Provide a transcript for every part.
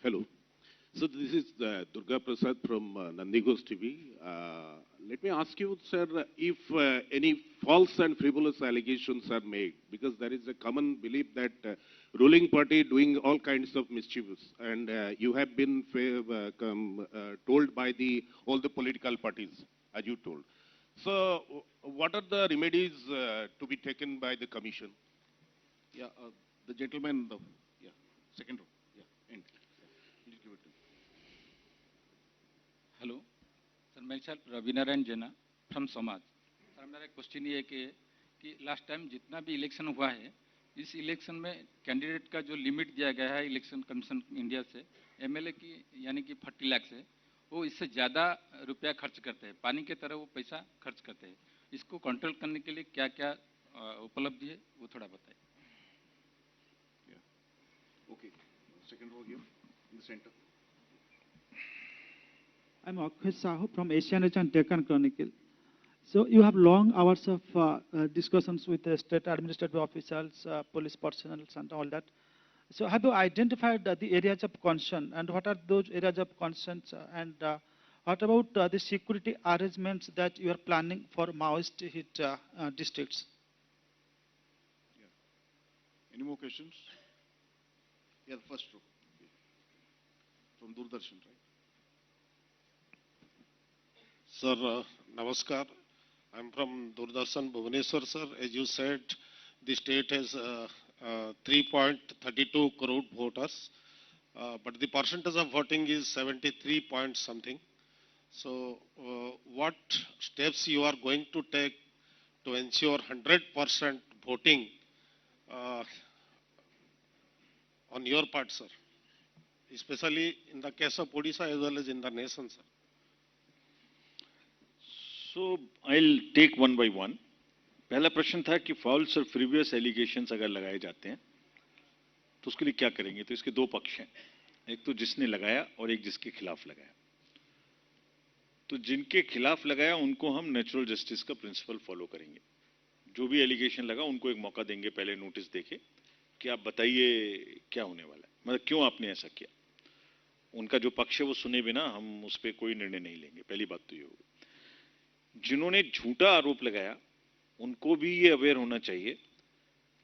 Hello. So this is Durga Prasad from Nandigos TV. Let me ask you, sir, if any false and frivolous allegations are made, because there is a common belief that ruling party doing all kinds of mischievous, and you have been told by all the political parties, as you told. So, what are the remedies to be taken by the commission? Yeah, the gentleman, yeah, second row, yeah, end. Yeah. Please give it to me. Hello sir, मैं sir Ravi Narayan Jena from Samaj. Sir मेरा question ये कि last time जितना भी election हुआ है, इस election में कैंडिडेट का जो लिमिट दिया गया है इलेक्शन कमीशन इंडिया से एमएलए की, यानी कि 40 लाख से, वो इससे ज़्यादा रुपया खर्च करते हैं, पानी की तरह वो पैसा खर्च करते हैं। इसको कंट्रोल करने के लिए क्या क्या उपलब्धि है वो थोड़ा बताइए। Okay, second row here, in the center. I'm Akshay Sahu from Asian Age and Deccan Chronicle. So you have long hours of discussions with the state administrative officials, police personnel, and all that. So have you identified the areas of concern, and what are those areas of concerns, and what about the security arrangements that you are planning for Maoist hit districts? Yeah. Any more questions? Yeah, the first row. From Doordarshan, right? Sir, Namaskar. I'm from Doordarshan, Bhubaneswar, sir. As you said, the state has 3.32 crore voters, but the percentage of voting is 73 point something. So, what steps you are going to take to ensure 100% voting on your part, sir? Especially in the case of Odisha as well as in the nation, sir. So I'll take one by one. पहला प्रश्न था कि false और फ्रीवियस allegations अगर लगाए जाते हैं तो उसके लिए क्या करेंगे। तो इसके दो पक्ष हैं, एक तो जिसने लगाया और एक जिसके खिलाफ लगाया। तो जिनके खिलाफ लगाया उनको हम नेचुरल जस्टिस का प्रिंसिपल फॉलो करेंगे। जो भी एलिगेशन लगा उनको एक मौका देंगे, पहले नोटिस देके कि आप बताइए क्या होने वाला है, मतलब क्यों आपने ऐसा किया। उनका जो पक्ष है वो सुने बिना हम उस पर कोई निर्णय नहीं लेंगे। पहली बात तो ये होगी। जिन्होंने झूठा आरोप लगाया उनको भी ये अवेयर होना चाहिए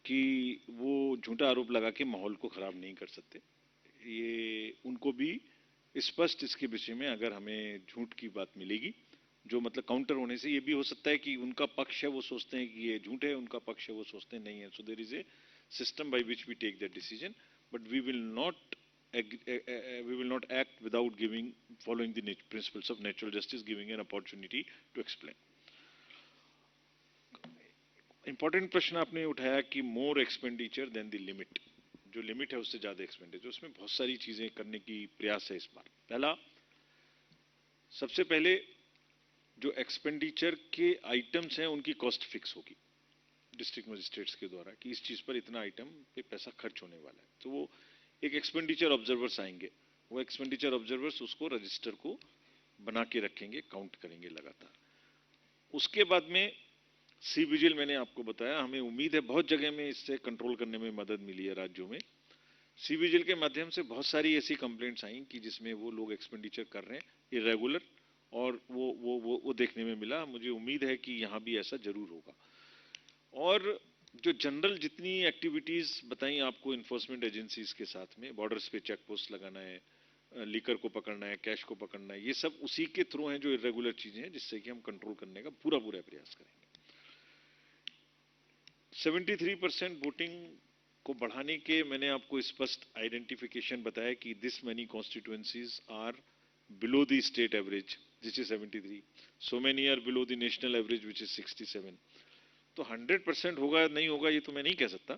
कि वो झूठा आरोप लगा के माहौल को खराब नहीं कर सकते। ये उनको भी स्पष्ट इसके विषय में, अगर हमें झूठ की बात मिलेगी जो मतलब काउंटर होने से, ये भी हो सकता है कि उनका पक्ष है वो सोचते हैं कि ये झूठ है, उनका पक्ष है वो सोचते हैं नहीं है। So there is a system by which we take that decision, but we will not act without following the principles of natural justice, giving an opportunity to explain. Important प्रश्न आपने उठाया कि more expenditure than the limit, जो limit है उससे ज्यादा expenditure, उसमें बहुत सारी चीजें करने की प्रयास है इस बार। पहला, सबसे पहले जो एक्सपेंडिचर के आइटम्स हैं उनकी कॉस्ट फिक्स होगी डिस्ट्रिक्ट मजिस्ट्रेट्स के द्वारा कि इस चीज पर इतना आइटम पे पैसा खर्च होने वाला है। तो वो एक एक्सपेंडिचर ऑब्जर्वर्स आएंगे, वो एक्सपेंडिचर ऑब्जर्वर्स उसको रजिस्टर को बना के रखेंगे, काउंट करेंगे लगातार। उसके बाद में सी विजिल, मैंने आपको बताया, हमें उम्मीद है बहुत जगह में इससे कंट्रोल करने में मदद मिली है राज्यों में। सी विजिल के माध्यम से बहुत सारी ऐसी कंप्लेंट्स आई कि जिसमें वो लोग एक्सपेंडिचर कर रहे हैं इरेगुलर, और वो देखने में मिला। मुझे उम्मीद है कि यहाँ भी ऐसा जरूर होगा। और जो जनरल जितनी एक्टिविटीज बताई आपको इन्फोर्समेंट एजेंसीज के साथ में, बॉर्डर्स पे चेक पोस्ट लगाना है, लीकर को पकड़ना है, कैश को पकड़ना है, ये सब उसी के थ्रू हैं जो इरेगुलर चीजें हैं, जिससे कि हम कंट्रोल करने का पूरा प्रयास करेंगे। 73% वोटिंग को बढ़ाने के मैंने आपको स्पष्ट आइडेंटिफिकेशन बताया कि this many constituencies are below the state average which is 73, so many are below the national average which is 67। तो 100% होगा नहीं होगा ये तो मैं नहीं कह सकता,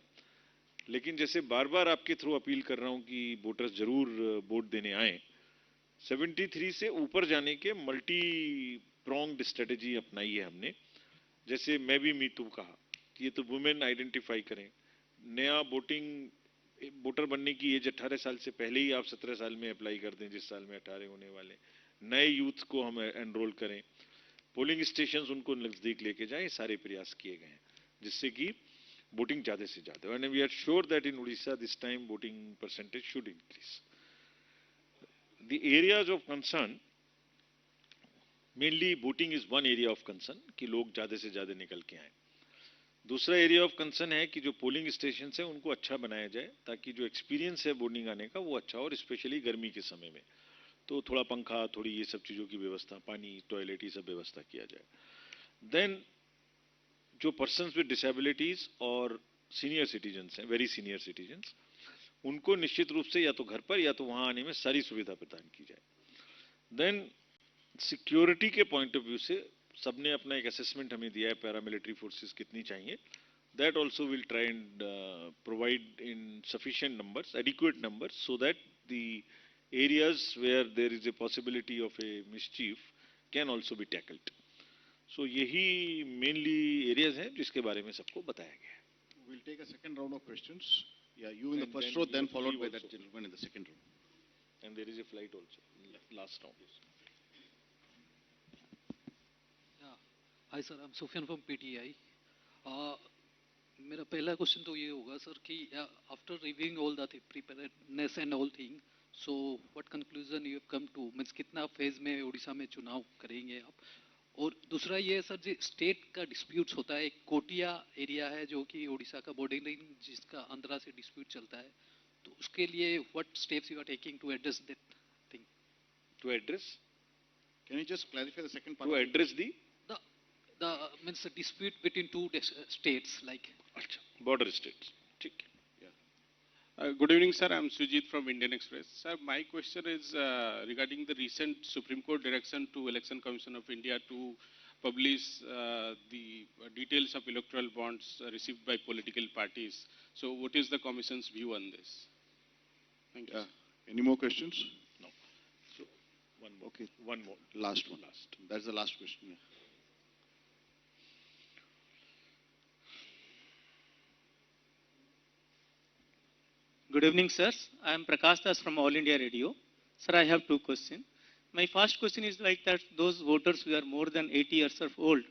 लेकिन जैसे बार बार आपके थ्रू अपील कर रहा हूं कि वोटर्स जरूर वोट देने आए। 73 से ऊपर जाने के मल्टी प्रोंग्ड स्ट्रेटेजी अपनाई है हमने। जैसे मैं भी मीतू कहा कि ये तो वुमेन आइडेंटिफाई करें, नया वोटर बनने की एज 18 साल से पहले ही आप 17 साल में अप्लाई कर दें, जिस साल में 18 होने वाले। नए यूथ को हम एनरोल करें, पोलिंग स्टेशंस उनको नजदीक लेके जाएं, सारे प्रयास किए गए हैं जिससे कि वोटिंग ज्यादा से ज्यादा। And we are sure that in Orissa this time voting percentage should increase. the areas of concern, mainly voting is one area of concern कि लोग ज़्यादा से ज़्यादा निकल के आए. दूसरा एरिया ऑफ कंसर्न है कि जो पोलिंग स्टेशन है उनको अच्छा बनाया जाए ताकि जो एक्सपीरियंस है वोटिंग आने का वो अच्छा हो, और स्पेशली गर्मी के समय में तो थोड़ा पंखा, थोड़ी ये सब चीज़ों की व्यवस्था, पानी, टॉयलेट, ये सब व्यवस्था किया जाए. देन जो पर्सन्स विद डिसेबिलिटीज और सीनियर सिटीजन्स हैं, वेरी सीनियर सिटीजन्स, उनको निश्चित रूप से या तो घर पर या तो वहाँ आने में सारी सुविधा प्रदान की जाए. देन सिक्योरिटी के पॉइंट ऑफ व्यू से सबने अपना एक असेसमेंट हमें दिया है, पैरामिलिट्री फोर्सेस कितनी चाहिए. That also will try and provide in sufficient numbers, adequate numbers, so that the areas where there is a possibility of a mischief can also be tackled. So यही mainly areas हैं जिसके बारे में सबको बताया गया है. We'll take a second round of questions. Yeah, you in the And first then row, you then will followed leave by that also. gentleman in the second row. And there is a flight also, last round. Yeah. Hi sir, I'm Sufyan from PTI. मेरा पहला question तो ये होगा sir कि after reviewing all the preparedness and all thing, so what conclusion you have come to, means कितना phase में उड़ीसा में चुनाव करेंगे आप. और दूसरा ये सर जी स्टेट का डिस्प्यूट्स होता है, एक कोटिया एरिया है जो कि उड़ीसा का बॉर्डरिंग जिसका आंध्रा से डिस्प्यूट चलता है, तो उसके लिए what steps you are taking to address that thing. To address? Can you just clarify the second part? To address the The means the dispute between two states like. अच्छा, border states. ठीक है. Good evening, sir. I'm Sujit from Indian Express. Sir, my question is regarding the recent Supreme Court direction to Election Commission of India to publish the details of electoral bonds received by political parties. So, what is the Commission's view on this? Thank you. Any more questions? No. So, one more. Okay. One more. Last one. That's the last question. Yeah. Good evening, sirs. I am Prakash Das from All India Radio. Sir, I have two questions. My first question is like that those voters who are more than 80 years of old,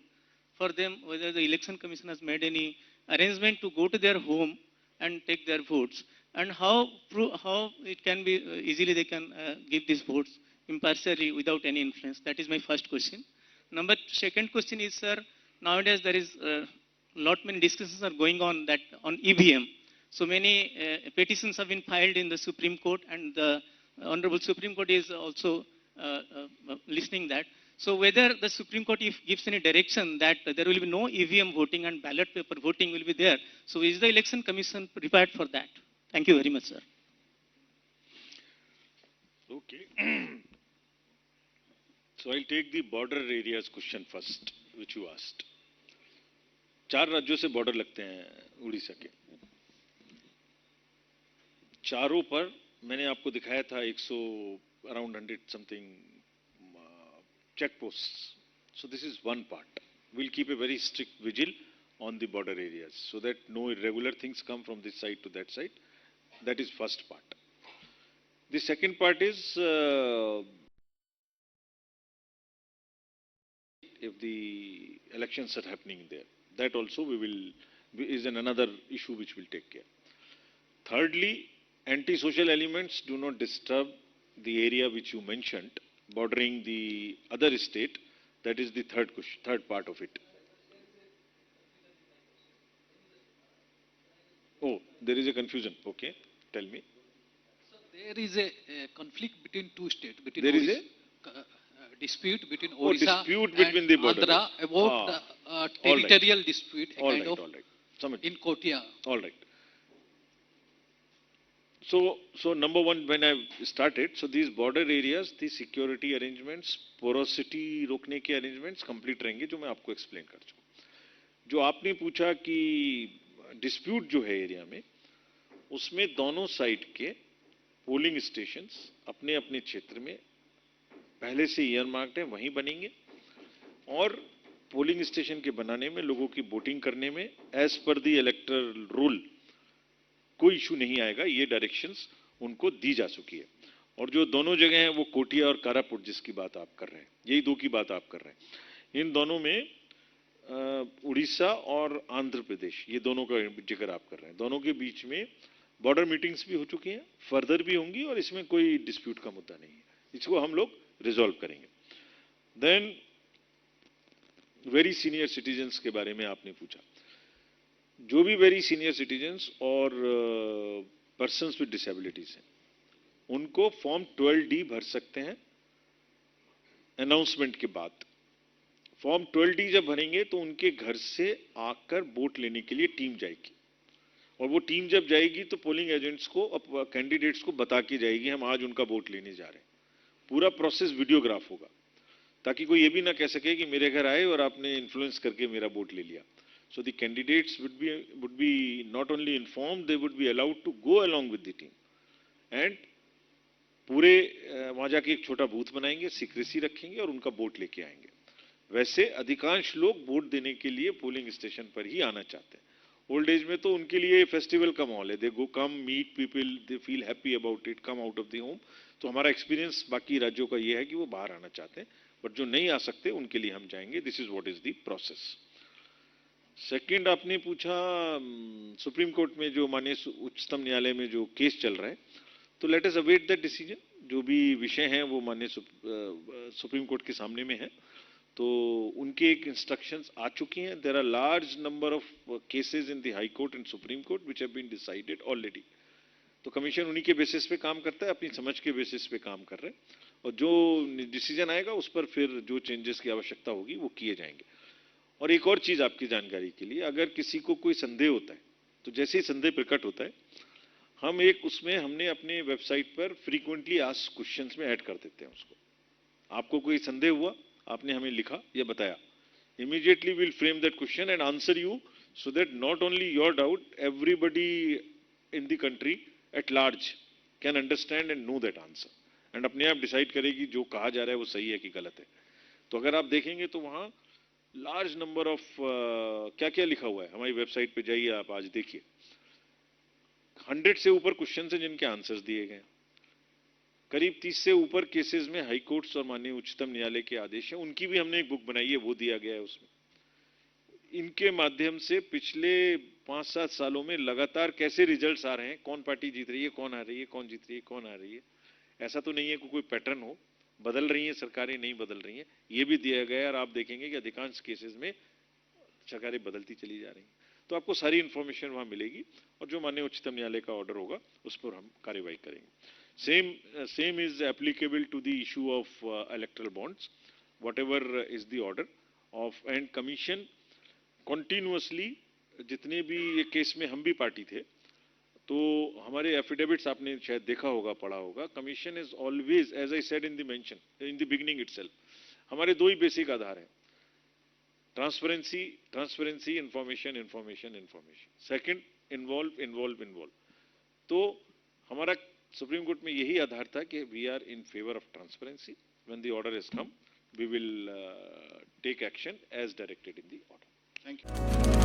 for them, whether the election commission has made any arrangement to go to their home and take their votes, and how it can be easily they can give these votes impartially without any influence. That is my first question. Second question is, sir, nowadays there is lot many discussions are going on that on EVM. So many petitions have been filed in the Supreme Court, and the Honorable Supreme Court is also listening that. So whether the Supreme Court gives any direction that there will be no EVM voting and ballot paper voting will be there, so is the Election Commission prepared for that? Thank you very much, sir. Okay. So I'll take the border areas question first, which you asked. 4 राज्यों से border लगते हैं उड़ीसा के. चारों पर मैंने आपको दिखाया था 100 around 100 something checkposts. So this is one part. We'll keep a very strict vigil on the border areas so that no irregular things come from this side to that side. That is first part. The second part is if the elections are happening there. That also is another issue which we'll take care. Thirdly, anti-social elements do not disturb the area which you mentioned, bordering the other state. That is the third part of it. Oh, there is a confusion. Okay, tell me. So there is a conflict between two states. Between There is dispute between Oh, Odisha dispute between and the border. Andhra about the all right. territorial dispute, a All kind right, of all right. Submit. in Kotia. All right. So number one, when I started, so these border areas, the security arrangements, porosity रोकने के arrangements complete रहेंगे, जो मैं आपको explain कर चुका. जो आपने पूछा कि dispute जो है area में, उसमें दोनों side के polling stations अपने अपने क्षेत्र में पहले से earmarked है, वहीं बनेंगे और polling station के बनाने में लोगों की voting करने में as per the electoral rule कोई इशू नहीं आएगा. ये डायरेक्शंस उनको दी जा चुकी है. और जो दोनों जगह हैं वो कोटिया और कारापुट जिसकी बात आप कर रहे हैं, यही दो की बात आप कर रहे हैं. इन दोनों में उड़ीसा और आंध्र प्रदेश, ये दोनों का जिक्र आप कर रहे हैं. दोनों के बीच में बॉर्डर मीटिंग्स भी हो चुकी हैं, फर्दर भी होंगी और इसमें कोई डिस्प्यूट का मुद्दा नहीं है. इसको हम लोग रिजॉल्व करेंगे। देन वेरी सीनियर सिटीजन्स के बारे में आपने पूछा। जो भी वेरी सीनियर सिटीजन्स और पर्सन्स विद डिसेबिलिटीज हैं, उनको फॉर्म 12D भर सकते हैं अनाउंसमेंट के बाद। फॉर्म 12D जब भरेंगे तो उनके घर से आकर वोट लेने के लिए टीम जाएगी, और वो टीम जब जाएगी तो पोलिंग एजेंट्स को, कैंडिडेट्स को बता के जाएगी हम आज उनका वोट लेने जा रहे हैं। पूरा प्रोसेस वीडियोग्राफ होगा, ताकि कोई ये भी ना कह सके कि मेरे घर आए और आपने इन्फ्लुएंस करके मेरा वोट ले लिया। So the candidates would be not only informed, they would be allowed to go along with the team, and पूरे वहां जाके एक छोटा बूथ बनाएंगे, सीक्रेसी रखेंगे और उनका वोट लेके आएंगे। वैसे अधिकांश लोग वोट देने के लिए पोलिंग स्टेशन पर ही आना चाहते हैं। ओल्ड एज में तो उनके लिए फेस्टिवल का माहौल है, they go come meet people, they feel happy about it, come out of the home. तो हमारा एक्सपीरियंस बाकी राज्यों का ये है कि वो बाहर आना चाहते हैं, बट जो नहीं आ सकते उनके लिए हम जाएंगे। This is what is the process. Second आपने पूछा सुप्रीम कोर्ट में जो माननीय उच्चतम न्यायालय में जो केस चल रहा है, तो let us await that decision. जो भी विषय हैं वो माननीय सुप्रीम कोर्ट के सामने में है, तो उनके एक इंस्ट्रक्शंस आ चुकी हैं। There are large number of cases in the high court and Supreme Court which have been decided already. तो कमीशन उन्हीं के बेसिस पे काम करता है, अपनी समझ के बेसिस पे काम कर रहे हैं, और जो डिसीजन आएगा उस पर फिर जो चेंजेस की आवश्यकता होगी वो किए जाएंगे। और एक और चीज आपकी जानकारी के लिए, अगर किसी को कोई संदेह होता है तो जैसे ही संदेह प्रकट होता है, हम एक उसमें हमने अपने वेबसाइट पर फ्रीक्वेंटली आस्क्ड क्वेश्चंस में ऐड कर देते हैं उसको। आपको कोई संदेह हुआ, आपने हमें लिखा या बताया, immediately will frame that question and answer you, so that not only your doubt, everybody in the country at large can understand and know that answer, and अपने आप डिसाइड करेगी जो कहा जा रहा है वो सही है कि गलत है। तो अगर आप देखेंगे तो वहां लार्ज नंबर ऑफ क्या क्या लिखा हुआ है, हमारी वेबसाइट पे जाइए, आप आज देखिए, 100 से ऊपर क्वेश्चन हैं जिनके आंसर्स दिए गए। करीब 30 से ऊपर केसेस में हाई कोर्ट्स और माननीय उच्चतम न्यायालय के आदेश हैं, उनकी भी हमने एक बुक बनाई है, वो दिया गया है उसमें। इनके माध्यम से पिछले 5-7 सालों में लगातार कैसे रिजल्ट्स आ रहे हैं, कौन पार्टी जीत रही है, कौन आ रही है, कौन जीत रही है, कौन आ रही है। ऐसा तो नहीं है कि कोई पैटर्न हो, बदल रही हैं सरकारें, नहीं बदल रही हैं, ये भी दिया गया है। और आप देखेंगे कि अधिकांश केसेस में सरकारें बदलती चली जा रही हैं। तो आपको सारी इंफॉर्मेशन वहां मिलेगी, और जो माननीय उच्चतम न्यायालय का ऑर्डर होगा उस पर हम कार्यवाही करेंगे। Same is applicable to the issue of electoral bonds, whatever is the order of, and commission continuously, जितने भी ये केस में हम भी पार्टी थे, तो हमारे एफिडेविट्स आपने शायद देखा होगा, पढ़ा होगा। Commission is always, as I said in the mention in the beginning itself, हमारे दो ही बेसिक आधार हैं, transparency, transparency, information, information, information. Second, involve, involve, involve. तो हमारा सुप्रीम कोर्ट में यही आधार था कि we are in favour of transparency. When the order is come, we will take action as directed in the order. Thank you.